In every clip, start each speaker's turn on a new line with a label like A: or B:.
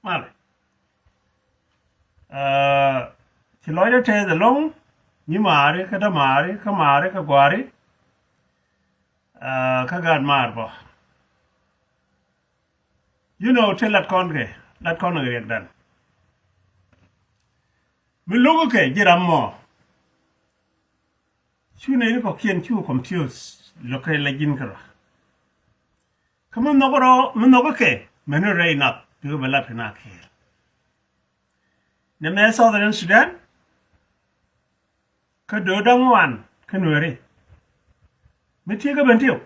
A: Male. Chỉ nói đến thế rồi lông như mà đấy cái đó mà đấy cái mà đấy cái quả đấy cái gan mà bỏ thế lát con người đẹp đàn mình lúc cái gì làm mò chú này nó có kiên chú confuse lo cái là jin cả cái mình nó cái mình nó rain up cứ mình lát cái nào kia nên mấy Southern Sudan cái đồ đăng ngoan cái nuôi đấy mình thấy cái bên tiêu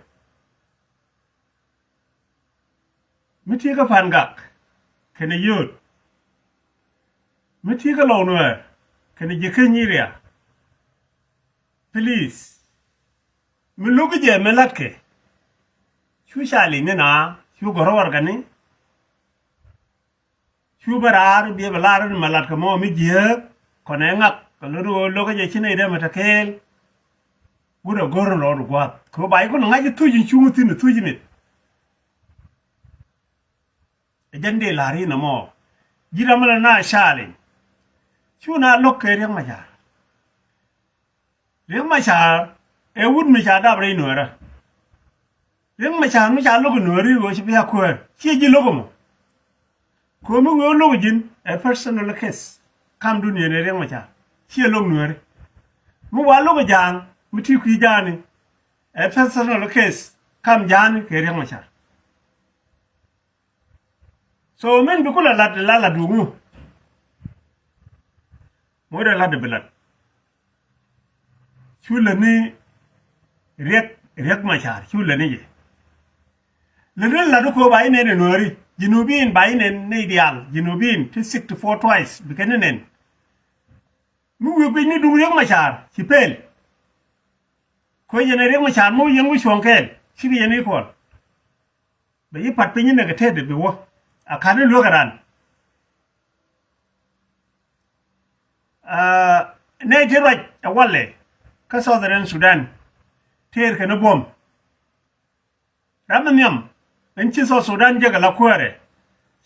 A: mình thấy cái phản gạc cái này yết mình thấy cái lâu nuôi cái này chỉ khinh nhỉ please mình lúc cái gì mình lát cái chú xài lên nè chú có rồi cái này chú barar bia balar mà lát cái mò mình giết còn anh ngắt cái lúc cái gì trên này đây mà ta kêu Gura goron lor gwat ko bai ko ngaji tuji chumuti ne tuji mit jande lari na mo jira mala na shale chuna lokke reng ma cha e wud mi cha da bre no ra reng ma cha logo no ri go chi ya ko chi ji logo mo ko mo go logo jin a personal case kam duniya ne reng ma cha chi logo no ri mo wa logo jang Muti kui jani, a personal case, come jani, kering machar. So, men bukula la dungu. Mora la de belat. Chula ni, riak machar, chula ni. Lele la duko bai ne nori, jinubin bai ne ideal, jinubin, to 64 twice, bikanen. Mu ni dungu riak machar, chipel. Ko yene rek ma chan mo yen wo shon ken chigi yene ko be yi pat pinyi ne gete de wo akane lo garan ne te raj awalle ka Southern Sudan ter ke no bom ramam yam en ci so Sudan je la kwere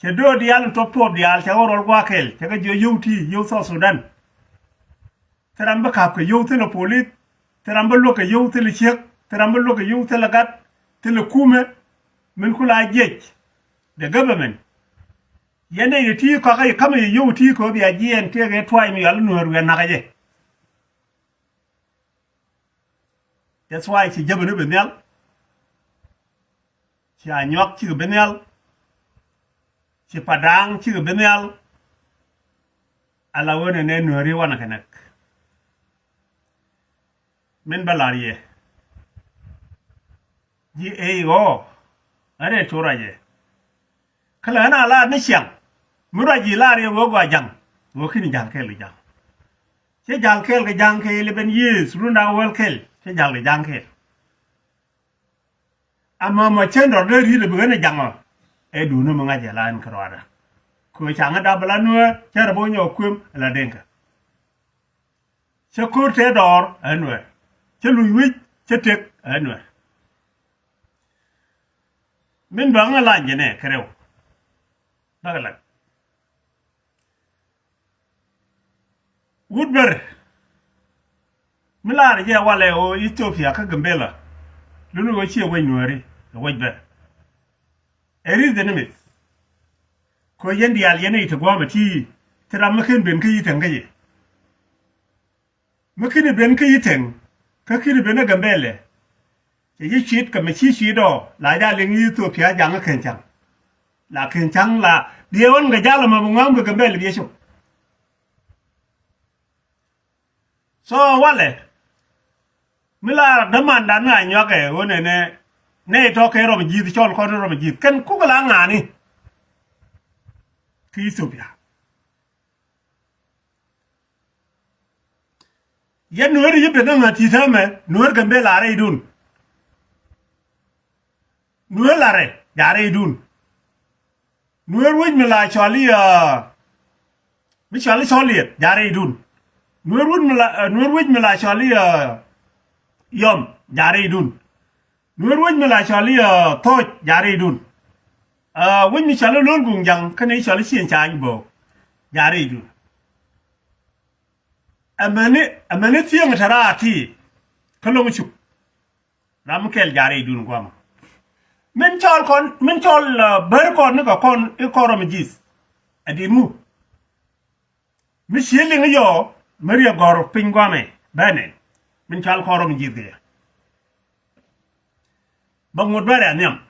A: ke do dial top dial ke worol gwakel ke ga jo yuti yu so Sudan teramba ka ko yuti no polit teramba loka yow tele chek teramba loka yow tele gat tele kume min kula jej the government yene ni ti ko kay kama yow ti ko bi ajien te ge twai mi yalla no ru na gaje that's why ci jabanu benel ci anyok ci benel ci padang ci benel ala wona ne no ri wana kanak men balariye ji o are toraje kala na la ne xiang muraji la re wo gwa jang wo kini jang kel jang che jang kel ga jang kel ben yes runda wel kel che jang le jang kel amma ma chen ro de ri de bu ne jang e du no ma ja lan krora ko chang da bla no che ro bo nyo kwem la denka che kurte dor anwe che lui wich che tek anwa min bang la jene krew bagala woodber milar je wale o Ethiopia ka gambela lunu go chi we nuari wajbe eri denemit ko yendi al yene ite gwamati tira makin ben ka yiten gaye makin ben ka yiten ka kiri bena gambele ye chit ka me chi do la ja ling Ethiopia jang la ken chang la diewon ga jala ma ngam ga gambele bi shu so wale mila demanda na nyoke wone ne to ke ro ji chon ko ro ji ken ku ga la ngani ki Ethiopia yen nuer yibe na ngati tame nuer gambe lare idun nuer lare yare idun nuer waj mila chali mi chali choliet yare idun nuer waj mila chali yom yare idun nuer waj mila chali toj yare idun when you shall alone go young, can you shall see in China bo? Yari do. A minute young tarati, Kolomushu. Ramkel Yari dun guam. Menchol Berkon, Nikon, Ecoromagis. And he moved. Miss Yelling yo, Maria Gor Pingwame, Bannon. Menchal Coromagis there. But what better than him?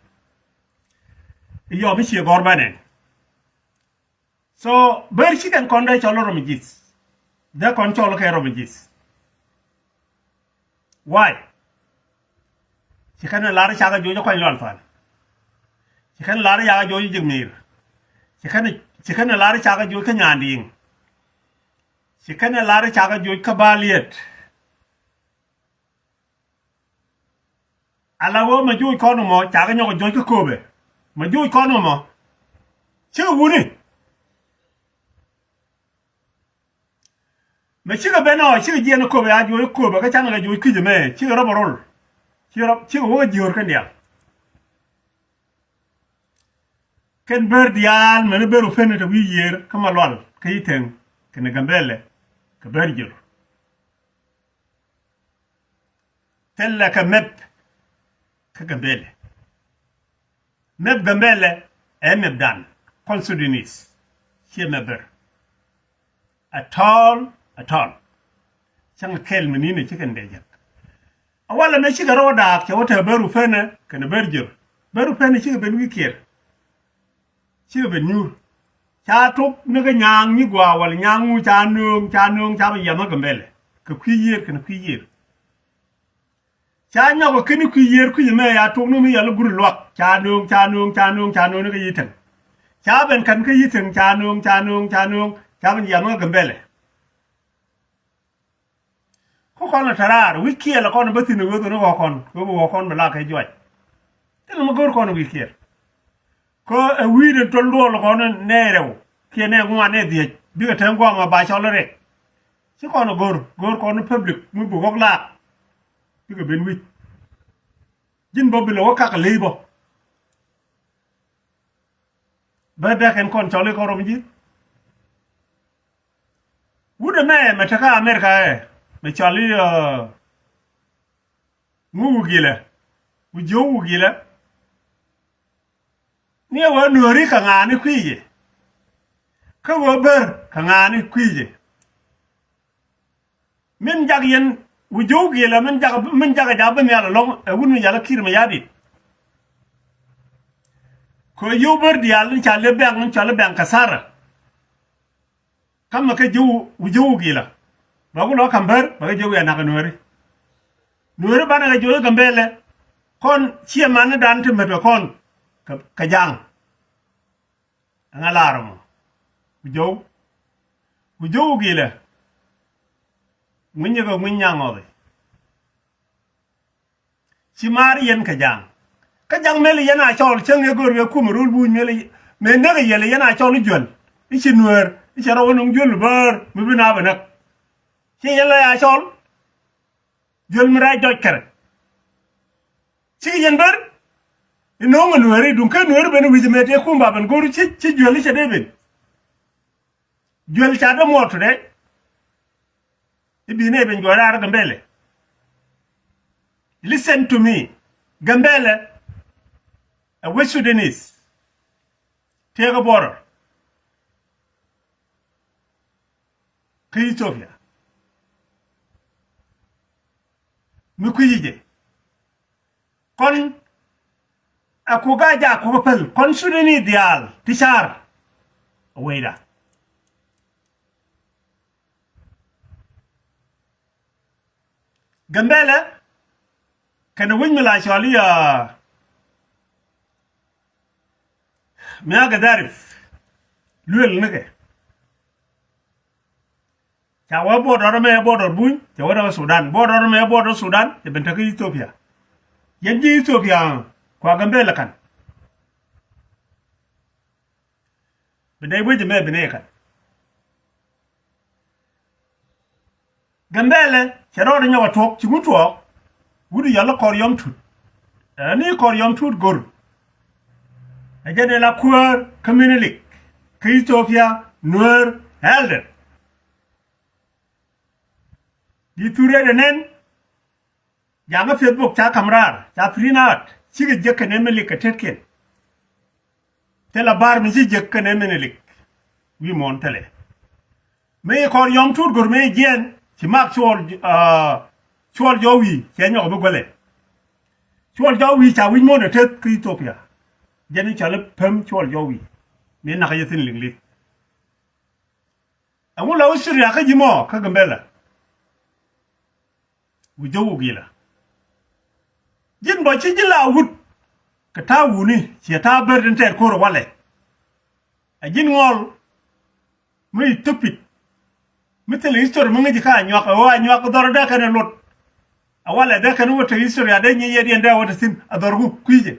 A: Yo, Monsieur Gorbanen. So, very chicken conde choloromagis. The control caromagis. Why? She can lara chaga jojo coin lolfan. She can lara yaga jojo jigmir. She can lara chaga jojo kanyanding. She can lara chaga jojo kabaliet. Alawo ma jojo konomo chaga nyoko jojo kobe. Ma jojo konomo. Chiga wuni. Ma chiga beno chiga jeno kobe a jojo kobe ka changa jojo kujeme. Chiga roborol. Chiga woga jior kandia. Ken berdial mene beru fene ta wi yer kama lwal kayiten kene gambele ka berjur. Tella ka mep ka gambele. Mep gambele mep dan consudinis. Chia meber. Atol. Changa kel menine chicken deja. Awala me chiga roda ke wata beru fene kene berjur. Beru fene chiga ben wikir. Chiga ben nyur. Cha tok nega nyang ni gwa wala nyangu cha nung cha ba yama gambele. Ka kwiyer kene kwiyer. Cha nyago kene kwiyer kuyeme ya tok no mi yala guru lwak. Cha nung nega yiten. Cha ben kan ka yiten cha nung cha ben yama gambele. Ko kono tarar wikier la kono bathi no godo no kon bala kay joy telo mo gor kono wikier ko e wiide to ndol kono nerew kene ngwane die biga tan go ma ba cholore ci kono gor kono public mu bu gok la biga ben wi jin bobu lo ka lebo ba da ken kon chole ko romji wude me metaka america me chali ngugile ujowugile ni wa nori ka ngani kwije ka wo ber ka ngani kwije min jag yen ujowugile min jag ja ben yalla long wunu yalla kirma yadi ko yober di yalla challe ben kasara kam ka jow ujowugile bagulo kamber baga jogu ya naka nuori bana ga jogu gambele kon chia mana dan te mebe kon ka jang ngalarmo ujogu gile munyego munyangobe chimari yen ka jang mele yana chol chenge gorwe kumrul bu mele me naga yele yana chol jol ichi nuor ichi rawonum jol bar mubina banak ci yalla ya chol jol mira joj kere ci yen ber no nga nuori dun ka nuori ben wi mete kumba ban goru ci jol ci deben jol cha da moto de ibine ben gora gambele listen to me gambele a West Sudanese take a border ka Ethiopia mi kuyije kon akuga ja ko pel kon Sudani dial tishar wayda gambele kana win la shaliya miaga darif luel nege chawa border me border buñ chawa Sudan border me border Sudan e benta Ethiopia yenji Ethiopia kwa gambele kan bedai weje me bene kan gambele chero de nyawa tok chiguto wudu yalla koryom tut ni koryom tut gor ajane la kuer community Ethiopia nur helder di ture denen janga Facebook cha kamrar cha prinat chige jekene melik tetken tela bar mi jekene menelik wi mon tele me ko yom tur gur me gen ci mak chol jowi ke nyo be gole chol jowi cha wi mon te Ethiopia jeni cha le pem chol jowi me na ka yesin lingli amu la usuri aka jimo ka gambela wu jowu gila jin bo ci jila wut ka ta wuni ci ta berdin ter ko wale a jin ngol muy topit mitel histoire mo ngi ka nyok dor da kan lot a wala da kan woto histoire ya da nyi yedi nda woto sin adorgu kuije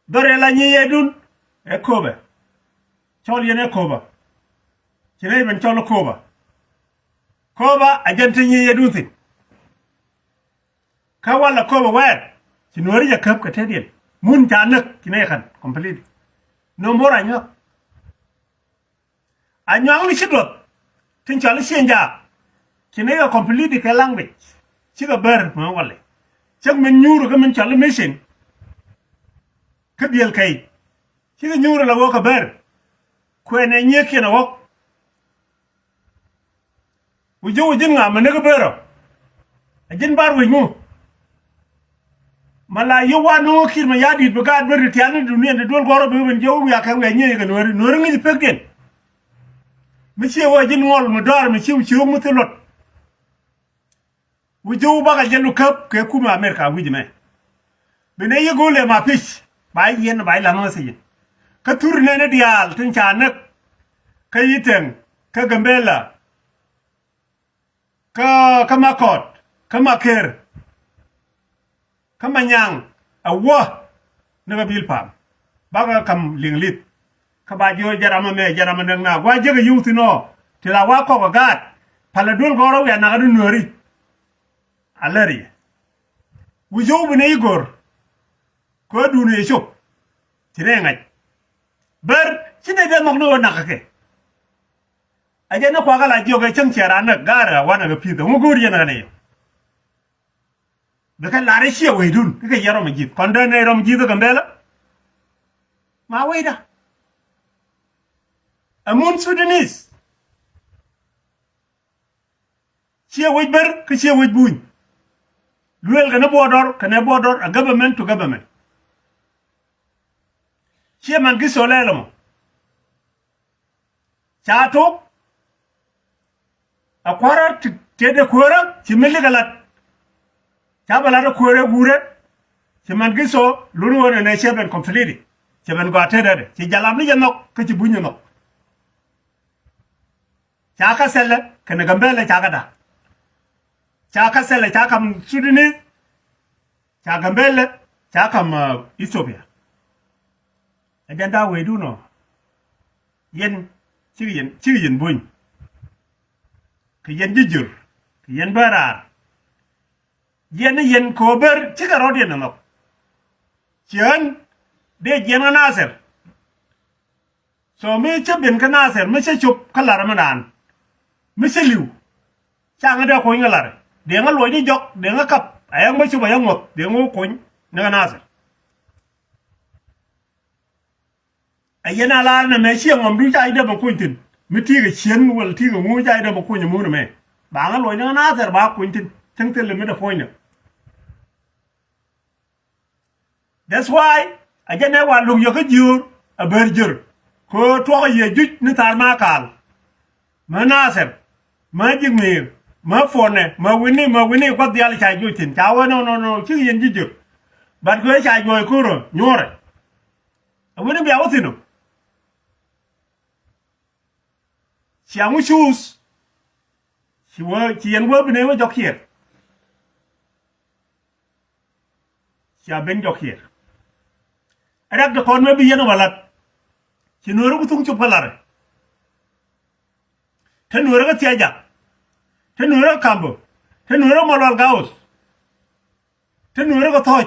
A: dore la nyi yedun e kobe chol yene koba kire ben chol koba agente nyi yedun sin ka wala koba wer ci nori ya kap ka tedien mun ta nak kine kan complete no more anyok ni sidot tin chal sienja kine ya complete ka language ci ga ber ma wala chak men nyuru ka men chal machine ka biel kai ci ga nyuru la wo ka ber ko ne nyeke na wo wujo jin nga men ga bero ajin bar wi mu mala yowa no kir ma yadi be gad ber tianu dunia de dol goro be ben jowu ya ka we nye ga nori ngi pegden mi ci wo jin ngol mu dor mi ci mu telot wujo ba ga jelu kap ke kuma america wi me be ne yegole ma pich bay yen bay la no sey ka turne ne dial tin cha nak ka yiten ka gambela ka makot ka maker kamanyang awa naga bilpam baga kam linglit ka ba jo jarama me jarama na wa jega yuti no tila wa ko gat pala dul goro ya na gadu nori alari wujo bune igor ko dune shop tirenga ber cine de magno na kake aje na kwa gala jo ga changchara na gara wana ga pida mu gori na ne beka lare shi weidun ke yaro majid kondane rom jido gambela ma weida amun Sudanese shi weidber ke shi weidbun luel ga na bodor a government to government shi man gi solelo mo chato akwara tede kora ci meli galat chabala do kore gure ci man giso lunu wona ne cheben complete ci ben go atede ci jalam ni nok ke ci buñu nok chaka sele ken gambele chaka da chaka sele chaka Sudanese chaka gambele chaka Ethiopia agenda we do no yen ci yen buñ ke yen jijur ke yen barar yen ko ber ci ga rodien no chen de yen naser so me ci ben ka naser me ci chup kala ramadan me ci liw changa de ko ngalar de nga loy ni jok de nga kap ayang me ci ba yang ngop de ngo koñ nga naser ayena la na me ci ngom du jay de ba koñtin mi ti ga chen wal ti ga mu jay de ba koñ mu no me ba nga loy nga naser ba koñtin tengtel le me da foyna. That's why ajane wa lug yo ka jur a berjur ko to ye juj ni tar ma kal ma nasem ma jigmir ma fone ma wini ko dial cha jutin cha wa no chi yen jijur bat ko cha joy ko ro nyore wini bi awtino chi amu shoes chi yen wo bine wo jokier chi ben jokier adak de kon me bi yeno walat ci noro ko tung ci palare te noro ga tiaja te noro kambo te noro molol gaus te noro ko toj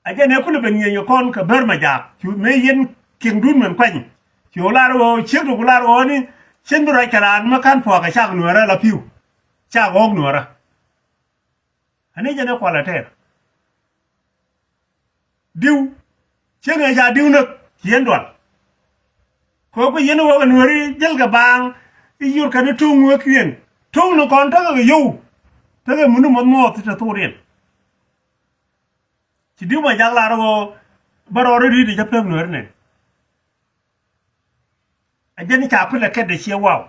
A: aja ne kulu ben yen kon ka ber ma jak chu me yen king dun men kwen chu la ro chiek du la ro ni chen du ra karan ma kan po ka chak nuora la piu chak ok nuora ani ja ne kwala te diu chen ga ja diu nak yen dol ko ko yen wo nuori jel ga bang i yur ka ne tung wo kien tung no kon ta ga yu ta ga munu mo mo ta to rien ci diu ma jak la ro baro ri di ja pem nuor ne aja ni cha kula ke da she wow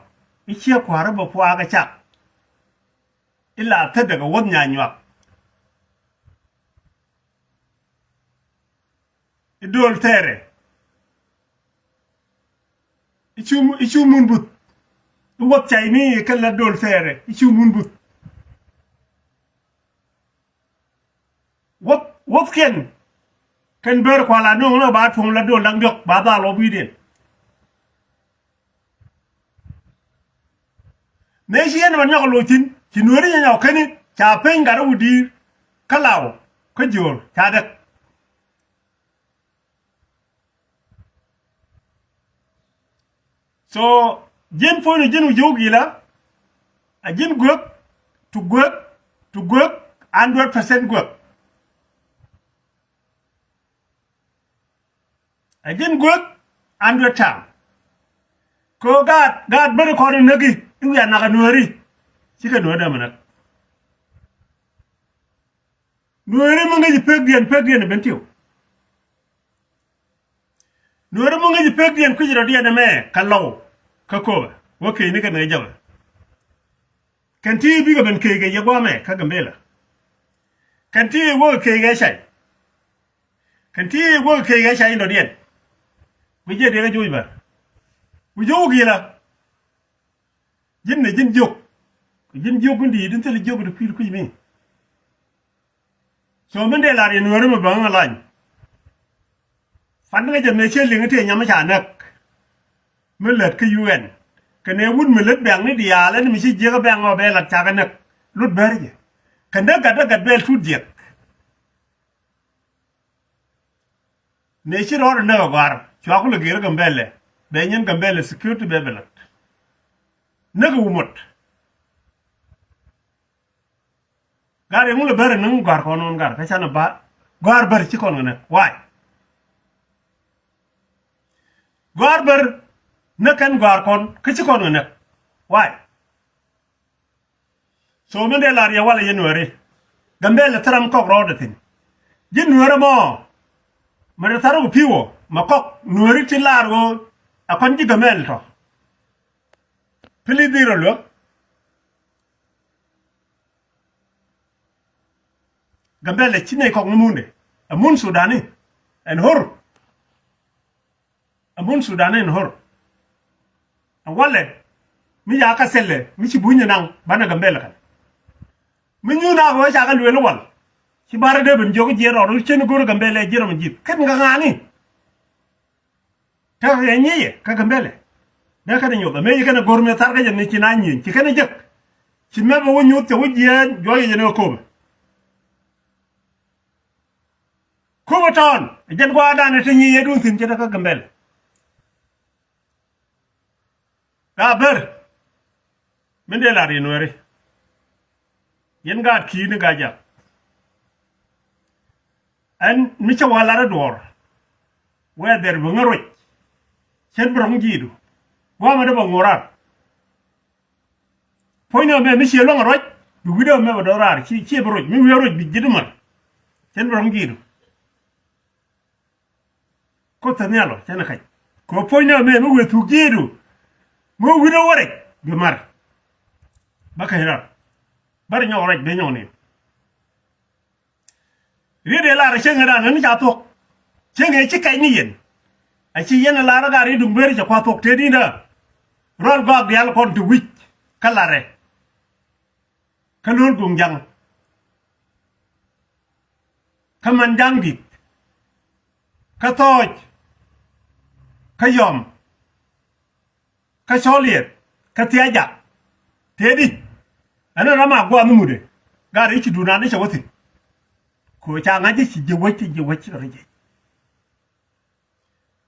A: i che kwara ba kwa ga chak illa ta daga won nya nywa idol tere ichu mun but wot chay ni kan la dol tere ichu mun but wot ken ber kwala no no ba thong la dol lang jok ba da lo bi den me jien man nyako lotin ci nori nya kani cha pen gara wudi kalaw ko jor cha dak so jen fo ni jenu jogi la a jen gok to gok 100% gok a jen gok 100 tam ko gad ber ko ni nagi ya na nori sika no da mana nori mo ngi pegdien bentio nori mo ngi pegdien ku jiro dia na me kallo ka ko woke ni ka na jaw kanti bi ga ben ke ga yego me ka gambela kanti wo ke ga shai kanti wo ke ga shai no dien wije de ga joyi ba wujo gila jin ne jin jog ndi din tele jog de pir ku mi so men de la re no ma ba ngalañ fan nga je me che linga te nyama cha nak me let ke UN ke ne wun me let bang ni dia la ni mi chi je ga bang o be la cha ga nak lut berje kan da ga bel tut je ne chi ro na gar chwa ku le ger ga mbele be nyen ga mbele security be belat naga wumot gare mu le bare nang gar ko non gar ka chana ba gar bar ci kon ne way gar bar na kan gar kon ka ci kon ne way so men de lar ya wala yenware gambele taram ko rodo tin jin nuore mo mare taru piwo makok nuori ti largo akon ji gamel to Pilidiro lo gambele chine ko ngumunde amun sudani en hor wale mi ya ka selle mi ci bunya nang bana gambele kan mi nyuna ko ja ka lwelo wal ci bare de ben jogo jero ru chen goro gambele jero mi jip ken nga ngani ta yenye ka gambele da ka nyo da me kana gorme tar ga ne ci nanyi ci kana jek ci me ba wonyu te wujien joye ne ko ton jen go ada ne tinyi yedun tin ci da ka gambele ber men de la ri noore yen ga ki ni ga ja an mi ci wala ra dor weder bu ngaroy chen brong jidu wa ma de bo ngorar poino me mi ci lo ngaroy du wido me bo dorar ci broj mi wero bi jidu man chen brong jidu ko tanyalo chen khay ko poino me mi wetu jidu mo wido wore bi mar bakayra bari ñoo rek be ñoo ni ride la ra chenga da nan ja tok chenga ci kay ni yen a ci yen la ra ga ri dum beri ci kwa tok te dina rol gog yal kon tu wich kala re kalul gum jang kaman jang dit ka toj ka yom ka soliet ka tiaja te di ana rama gwa numude gari ci duna ne chawati ko cha ngaji ci je wacci reje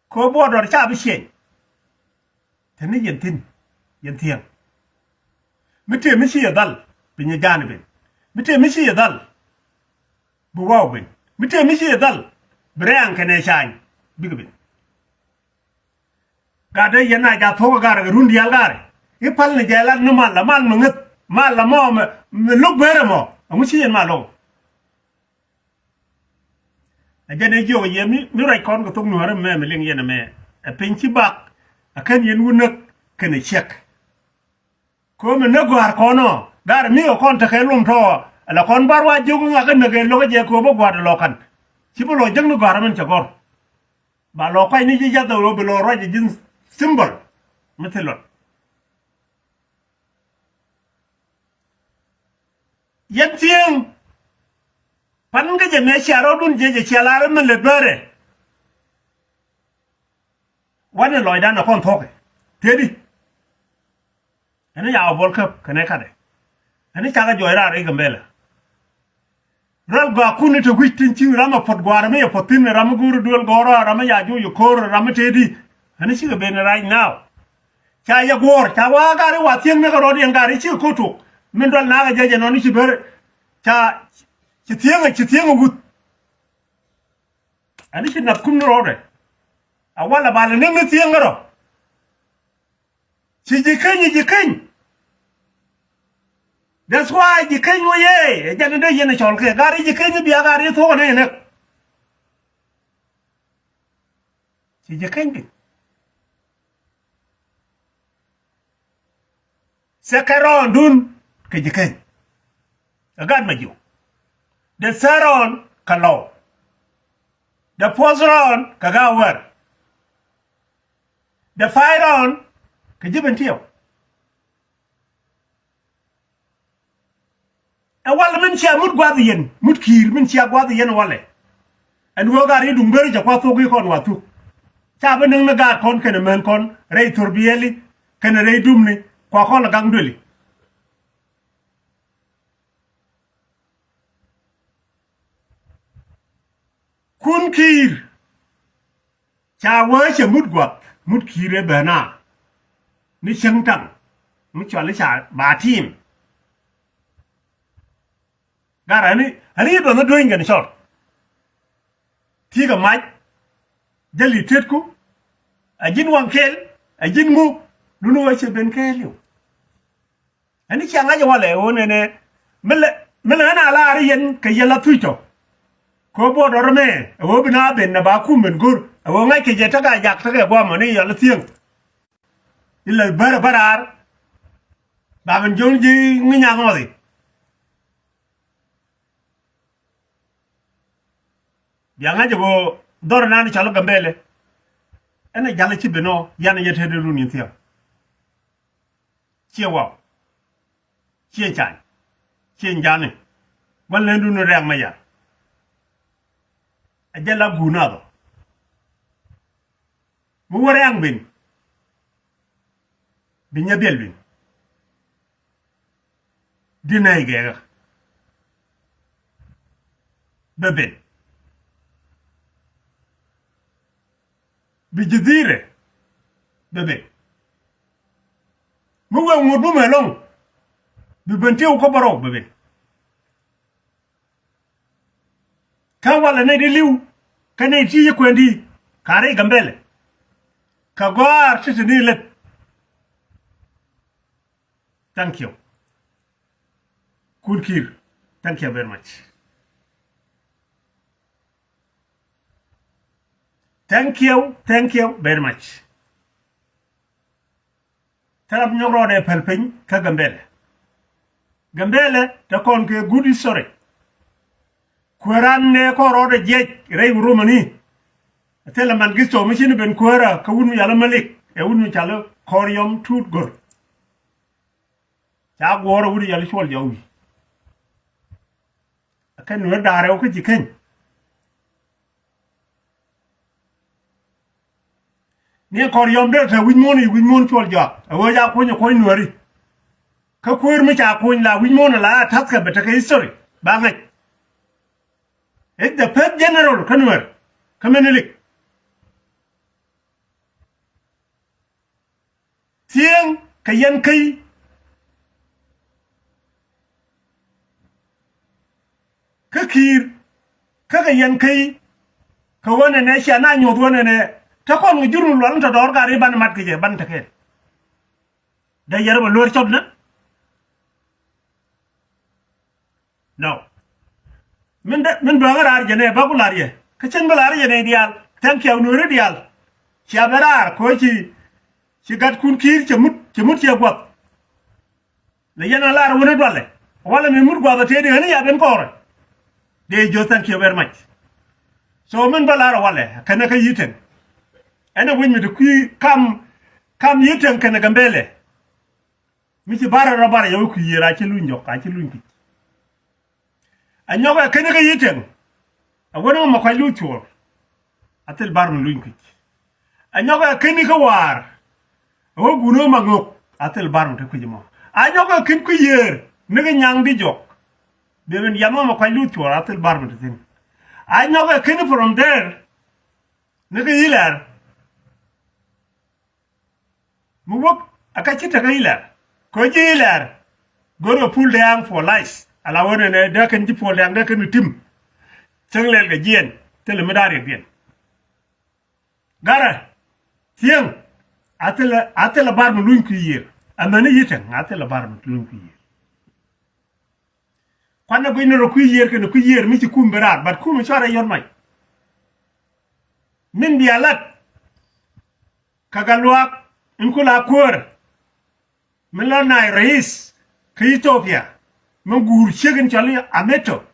A: ko bo do cha bi shen tani yen tiang mite mi shi dal bi ni gane ben mite mi shi dal bu waw ben mite mi shi dal brean kane shan big gade yana ga to ga rundi yal gare ipal ni jala no mal mangat mal mo me luk bere mo amu shi yen malo ajane jo yemi mi ray kon ko tung no re me ling yena me a penchi bak akan yen wunak kene check ko me na gwar kono gar mi o kon ta kelum to la kon barwa jogu ngakan ne ge lo je ko bo gwar lo kan ci bo lo jang no gwar man chagor ba lo kwai ni ji jado lo be lo ro ji jin symbol metelon yentien pan nga je me charo dun je chalare men le bere wane loy dan na kon toke tedi ene ya bol cup kane kade ene chaga joira re gambela ral ga kuni to gwitin ci rama pot gwara me potin rama guru dol goro rama ya ju yu kor rama tedi ene ci be right now cha ya gor cha wa gari wa tien me garo di ngari ci ko to min dol na ga jeje non ci bere cha ci tienga gut ene ci na kum no re awala bala ne tienga ro ci jikany that's why jikany wo ye jana de yene chol ke gari jikany biya gari to ne ci jikany bi sekaron dun ke jikany agad ma ju de saron kalo de pozron kagawar de fairon ke jiben tiyo awal min cia mut gwadi yen mut kir min cia gwadi yen wale en wo gari dum beri ja kwa to gi kon watu cha ba nang na ga kon kene men kon rei turbieli kene rei dumni kwa kon gang doli kun kir cha wo che mut gwat mut kire bana ni chang tang mi chwa le cha ba team gara ani do na doing gan shot ti ga mai jali tetku ajin wan kel ajin mu lulu wa che ben kelu ani changa ja wale wone ne mele na la ari yen ke yela tuito ko bo do me wo bina ben na ba ku men gur wo ngai ke je ta ga jak ta ga bo mo ni yala tieng illa barar ba ben jonji ngi nyangoli yanga jabo dor nani chalo gambele ene jala ci beno yana yete de runi tiya ci wa ci chan ci njane wala ndu no rek maya ajala gunado mu wore ang bin binya belbin dinay gega beben bijidire bebe munga ngudu melong bibenti ko baro bebe ka wala ne diliu kane ti yekwendi kare gambele ka gwar titini let thank you Kulkir thank you very much thank you very much tarab nyoro de pelpin ka gambele ta kon ke gudi sore kuran ne ko rode jej rey rumani tele man gisto machine ben kuara ka wunu yalla malik e wunu chalo koryom tut gor ta goro wudi yalla chol jawwi akan no dare ko jiken ni koryom de ta winmon chol jo awo ja ko ni ko nuari ka kuir mi cha ko la winmon la taska beta ka history ba ngai it's the first general kanwer kamenelik tieng kayan kai kakir kakayan kai kawana ne shana nyot wana ne ta kon ngi jurul lan ta dor gari ban mat ke ban ta ke da yarba lor chob na no min ba ngarar jene ba kular ye ka chen balar ye ne dial thank you nuri dial shabarar ko ci gat kun kir ci mut ye gwap le yana lar wona dole wala mi mut gwaba te de hani ya ben ko de jo thank you very much so min balar wala kana ka yiten ana won mi de ku kam yiten kana gambele mi ci bara rabara yow ku yira ci luñ jokka ci luñ ki anyoga kana ka yiten awona ma kwa lucho atel bar mi luñ ki anyoga kani ka war o guno magok atel bar mi ku jimo anyoga kin ku yer nega nyang di jok beben yama ma kwa lucho atel bar mi tin anyoga kani from there nega yilar mu wok akachita ka yilar ko jilar goro pull down for life ala wona ne da kan ji pull down da kan tim changlel ga jien tele medare bien gara tieng atela bar mu luñ ku yer amana yiten atela bar mu luñ ku yer kwana go ino ku yer kan ku yer mi ci kumberar bat kum chara yor may min dialat kagalwak inkula kor Melana Reis, Ethiopia, Magur Chicken Charlie Ameto.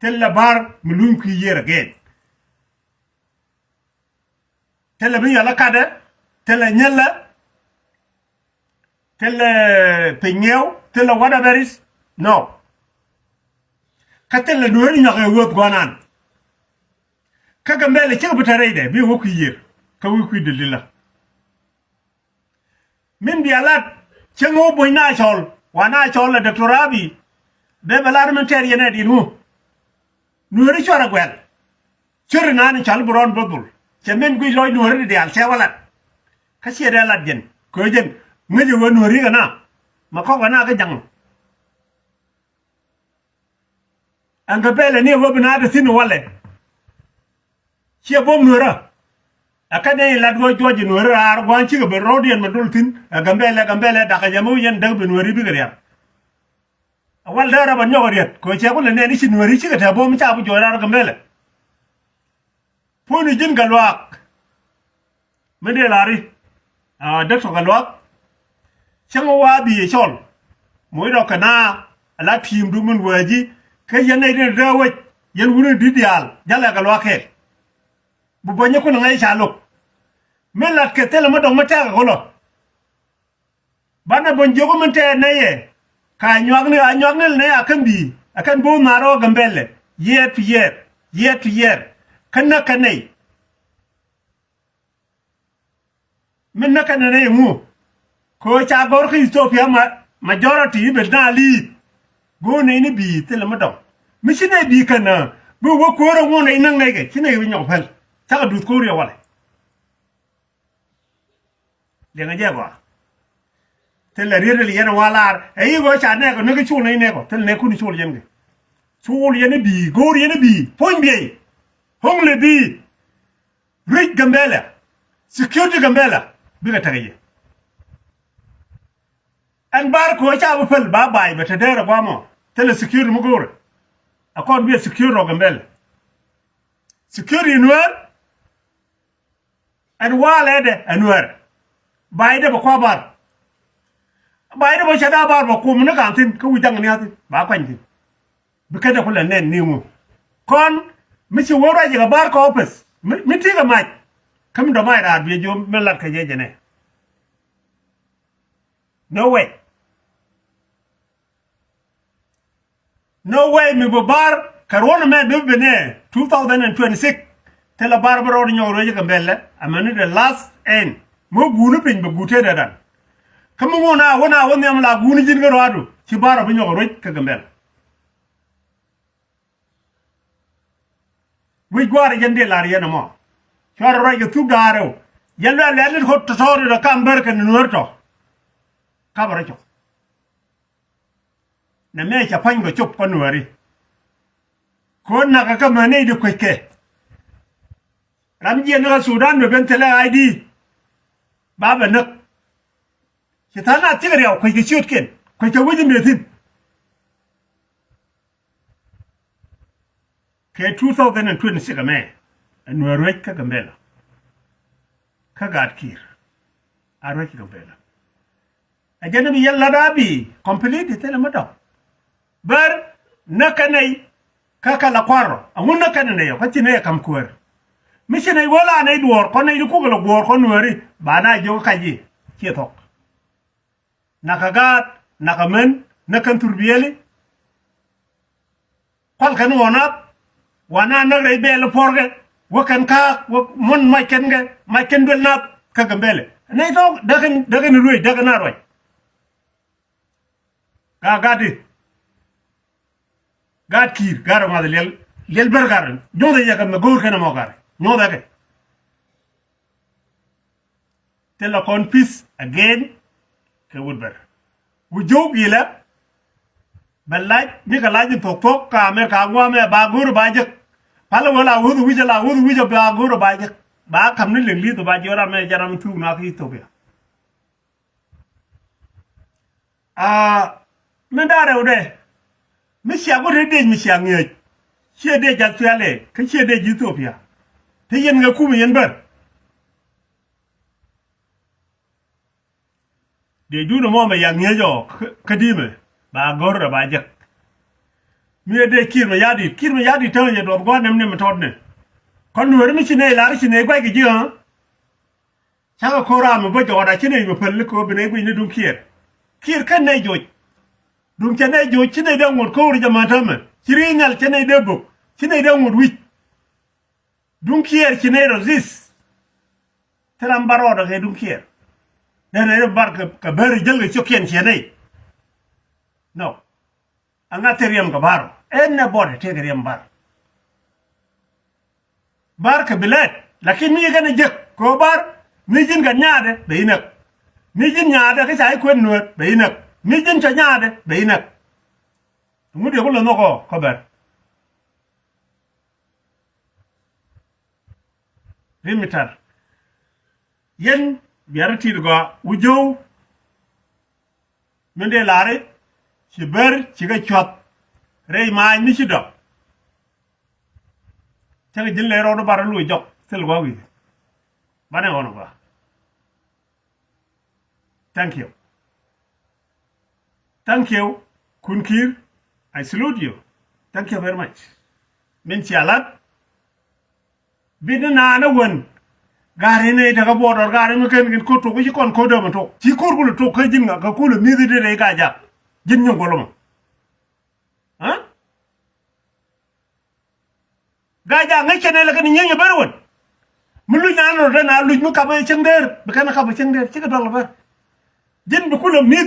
A: Tell the bar Mulunki year again. Tell me a lacada, tell a nyella, tell a peñel, tell a whatever is. No. Catella Nurin of a work going on. Kagamele Chilbutarade, be wookie year, Kawuki de Lilla. Min bialat chengo boyna chol wana chol la Dr. Abi de parliamentary ne dinu nuri chora gwel chori nani chal buron bobul chemen gui loy nuri de al chewalat ka chere lat jen ko jen ngi wo nuri kana ma ko kana ka jang anga bele ni wo bina de sinu wale che bom nura akade ladgo joji nuri ar gwan chi be rodian madul tin gambele da ka jamu yen dag be nuri bi gariya awal dara ban nyogoriet ko che ko ne ni chi nuri chi ka ta bom cha bu jora gambele poni jin galwak mede lari dak to galwak chango wa bi chol moy do kana ala tim du mun waji kay yen ne de rawaj yen wunu didial jala galwak he bu bonye ko ngai chalok melat ke tele ma dong mata ko lo bana bon jogo mente ne ye ka anyog ne akambi akan bo maro gambele year to year kana kanai minna kanane mu ko cha gor ki Ethiopia majority be dali go ne ni bi tele ma dong mi shine bi kana bu wo ko ro mo ne nan ngai ke shine bi nyok fal ta du ko ri wala le nga je ba tele rere li yana wala e go cha ne ko ne ko chu ne ko tele ne ku ni chu yen ge chu yen bi go yen bi point bi hong le bi rich gambela security gambela bi ga tagaye an bar ko cha bu fal ba bai ba ta dera ba mo tele security mu gore akon bi security gambela security noir and wala de anwar bayde ba ko bar bayde ba shada bar ba ko mun kan tin ko wujang ni ati ba kwanti bi kada kula nen ni mu kon mi ci wora ji ga bar ko office mi ti ga mai kam do mai ra bi jo melat ka jeje ne no way mi bo bar karona me be bene 2026 tela bar baro ni nyoro ji ga belle amani the last end mo gunu pin be gute da dan kam wona am la gunu jin ga radu ci baro bi nyoro ka ga belle wi gwar yende lar yana mo chwar ra yo tu garo yalla lalle hot to da kamber kan nuerto kabara cho na me cha pan go chop ko nuari ko na ka mane de kweke ram je na Sudan be ben tele ID baba nak kitana tigre yaw kweke chiot ken kweke wajin metin ke 2026 me nuarwek ka gambela ka gad kir arwek gambela ajana bi yalla dabi complete tele mata bar nakanai kaka la kwaro amun nakanai yo kachine kam kuwer mishine wala nay duor ko nay ku galo gor ko nuari bana jo kaji kietok nakagat nakamen nakan turbiyeli kwal kan wana nagre bele porge wakan ka mon maken bel nap ka gambele nay to dagan ruy dagan arway ka gadi gad kir garo ma lel bergar jonde ya kam gor kana mo gar nyoda ke telefon peace again ke woodber wu jog yila balaj ni ka lajin tok ka me ka ngwa me ba gor ba je pala wala wudu wija ba gor ba je ba kam ni leli to ba jora me jaram tu na fi Ethiopia mendare ode misia go de misia nge chede jatale ke chede Ethiopia te yen nga kuma yen bar de duna mo ma yang ngejo kadime ba gorra ba jak mi de kirma yadi tan ye do go nem nem todne kon wor mi chine la chine gwa gi ha chaga kora mo bo joda chine mo pel ko bene gwi ne dum kir kan ne joj dum chene joj chine de ngor ko ri jama tama chiringal chene de bo chine de ngor wi dum chine resist teram baroda ke dum ne bar ka bari jël ci ken chene no anga teriam ka baro enne bode teriam bar ka bilet lakin mi gana jek ko bar mi jin ga nyaade beinak mi jin nyaade ka sai ko nuot beinak mi jin cha nyaade beinak mu de ko no ko bar limitar yen biarati go ujow mende lare ci ber ci ga chot rey ma mi ci do ca ga jël ro do bar lu jok sel go wi bane wono ba thank you kunkir I salute you thank you very much min ci alat bidna na won gare ne daga bodor gare mi ken ko to ko ci kon ko do ma to ci ko ko to ko jin nga ko le mi de re ga ja jin ñu golom ha ga ja nga ci ne la kan ñeñu bari won mu lu ñaan ro na lu mu ka bay ci ndeer bi kan ka ba ci ndeer ci ga dol ba jin bi ko le mi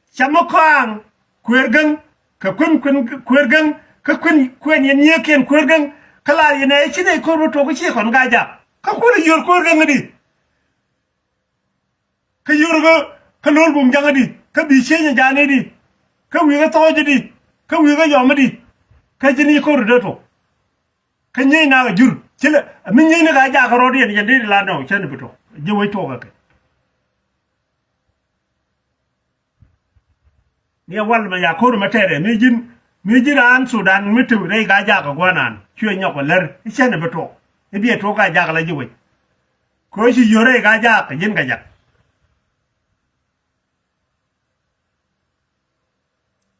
A: sama kan kuergang ka kun kuergang ka kun kwen yen yeken kuergang kala yene ci ne ko to ko ci kon ga ja ka ko le yor ko ngadi ka yor go ka lol bum jangadi ka bi chenya jane di ka wi ga toje di ka wi ga yoma di ka jini ko do to ka nyey na ga jur ci la min nyey na ga ja ka rodi yen yende la no chen bi to je way to ga ka ni wal ma ya ko ma tere mi jiran Sudan mi tu re ga ja ka gwanan chue nyok ler chen bi to bia to ka jak la jiwe ko shi yore ga jak yin ga jak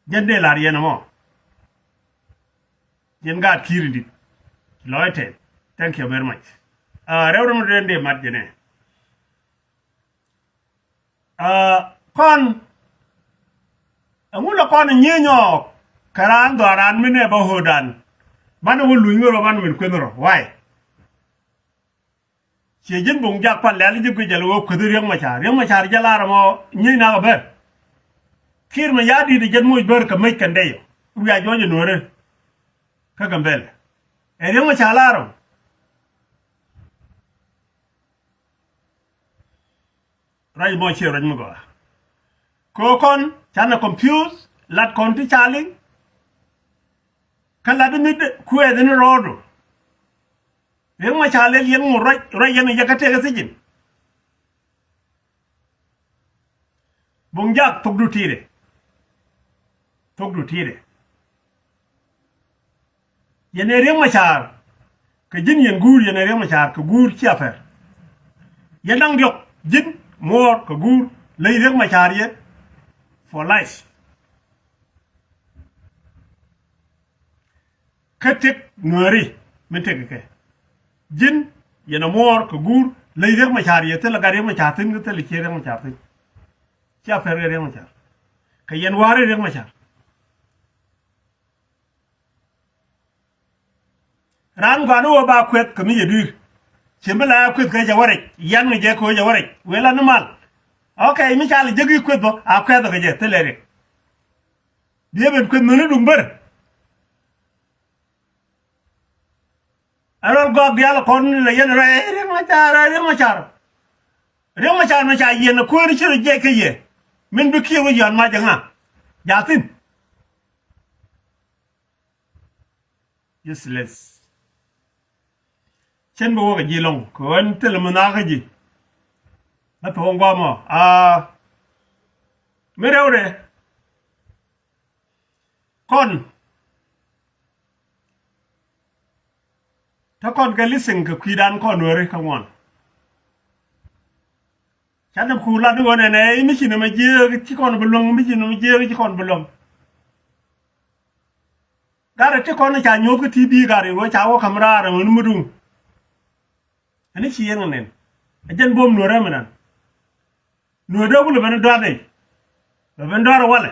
A: jende la rien mo yen ga kiridi loite thank you very much rewro mo rende mat jene kon amula kon nyenyo karan doran mine ba hodan bana wo lu ngoro ban min kwenoro why ci jin bung jak pan lali jigu jalo wo ko riang ma char jalara mo nyi na ba kir ma yadi de jen moy ber ka may kan deyo uya joje nore ka gambel e riang ma chalaro rai mo che ran mo go ko kon chana confuse lat kon ti chaling kala de mi ku e de rodo yen ma chale yen mo rai yen ya ka te ga sijin bungjak togdu tire yene reng machar ka jin yen gur yene reng machar ka gur chi afer yenang diok jin mor ka gur lay reng machar ye for life katik nuari mente ke jin yene mor ka gur lay reng machar ye tel ga reng machar tin tel ke reng machar tin chi afer reng machar ka yen ware reng machar ran gwanu ba kwet kami yedir chimbala kwet ka jaware yan nge ko jaware wela normal okay mi chal jegi kwet bo a kwet ga je telere bieben kwet menu dumber arol go dial kon le yen re ma char ma cha yen ko ni chiru je ke ye min bi kiyo yan ma janga jatin useless chen bo ga jilong ko en tel mo na ga ji na to ngwa mo merewre kon ta kon ga listen ka kwidan kon wore ka won chan ku la do ne mi chi na ma je ci kon bulong mi chi na ma je ci kon bulong gara ti kon cha nyoku tv gari wo cha wo kamera ra mun mudung ani chi yen nen ajan bom no ramanan no do bu le ben do dai le ben do wala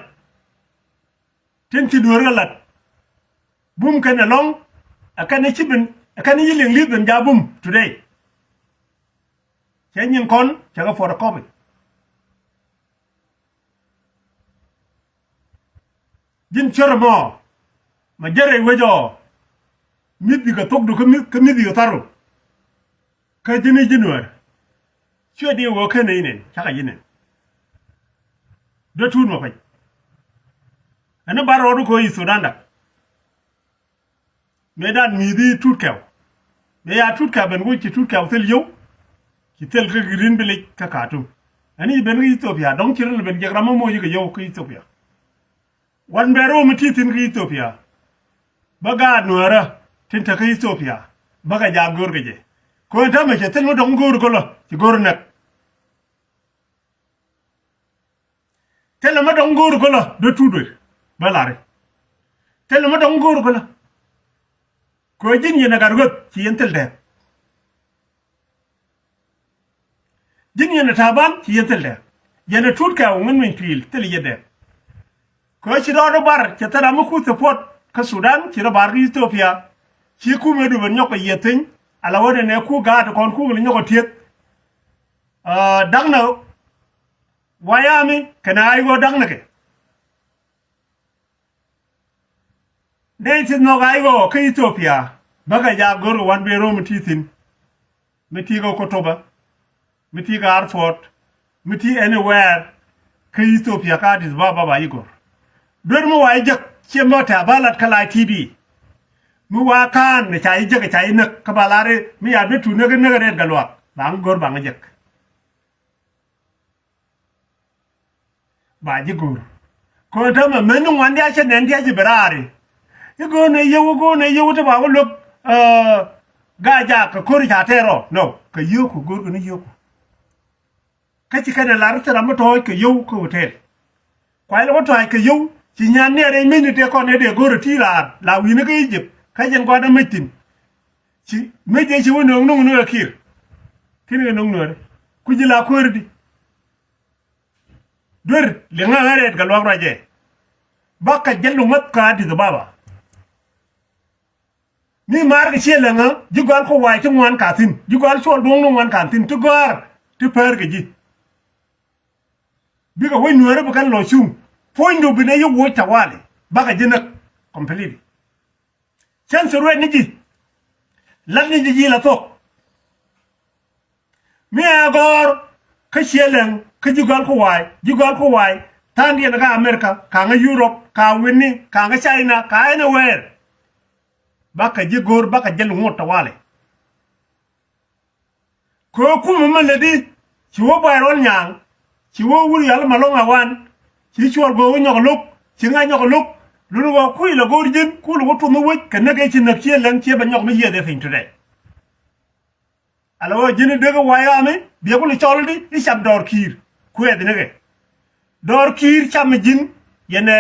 A: tin ci do relat bum kana long akane ci ben akane yiling li ben ja bum today chen kon cha ga for copy jin chormo ma jere wejo midi ga tok do ka midi ga taro ka jini jinwar chwe di wo ka nei nen chaka yinen do tun ma fay ana baro do ko yi sudanda medan midi tutkew me ya tutka ben go ci tutkew tel yow ci tel ka girin bele ka katum ani ben Ethiopia donc ci rel ben jegrama mo yi ga yow ko Ethiopia wan bero mi titin ka Ethiopia baga nuara tinta ka Ethiopia baga ja gorgeje ko ta me tel mo dong gor ko lo ci gor nak tel mo dong gor ko lo do tudo balare tel mo dong gor ko lo ko jin yena gargot ci yentel de jin yena taban ci yentel de yena tutka ngun min pil tel yede ko ci do bar ci tara mu ku support ka Sudan ci do bar Ethiopia ci ku medu ben nyoko yetin ala wode ne ku ga to kon ku ni nyoko tiet dangna wayami kana ay go dangna ke dei no ga go ka Ethiopia baga ja goro wan be ro mutitin mitigo ko toba mitiga Arfort miti anywhere ka Ethiopia ka dis baba ba igor dor mo way jak ci mota balat kala TV mu wa kan ne chai jek chai nak ka balare mi ya betu ne red galwa bang gor bang jek ba ji gor ko ta ma menu wan dia chen ne dia ji berare go ne yewu ta ba lo ga ja ka kori ta tero no ka yu ku gor ko ne yu ka ci kana lar ta ma to ka yu ko hotel kwai lo to ka yu ci nyan ne re minute ko ne de gor ti la wi ne ka Egypt ka jen ko da metin ci meje ci wono no kir kin no no ku ji la ko rdi dor le nga ret ga lo raje baka jellu mat ka di baba ni mar ga chele nga jugal ko way ci ngwan ka tin jugal so do ngwan ka tin to gar to per ga ji biga way nuere bu kan lo chum fondo bi ne yo wo tawale baka jinak complete chance ro ni ji lan ni ji la to mi agor ka chele ka ka jugal ko wai tan dia ga America ka nga Europe ka winni ka nga China ka anywhere baka jigor baka jel ngota wale ko kuma maladi ci wo bayron nyang ci wo wuri yalla malonga wan ci ciol go nyogoluk ci nga nyogoluk lu go kuy la gor jin ku lu to mo wëj ka nagay ci nak ci lan ci ba ñok mi yede fin today alors jini dega wayame bi ko li cioldi di cham dor kir ku yede nage dor kir cham jin yene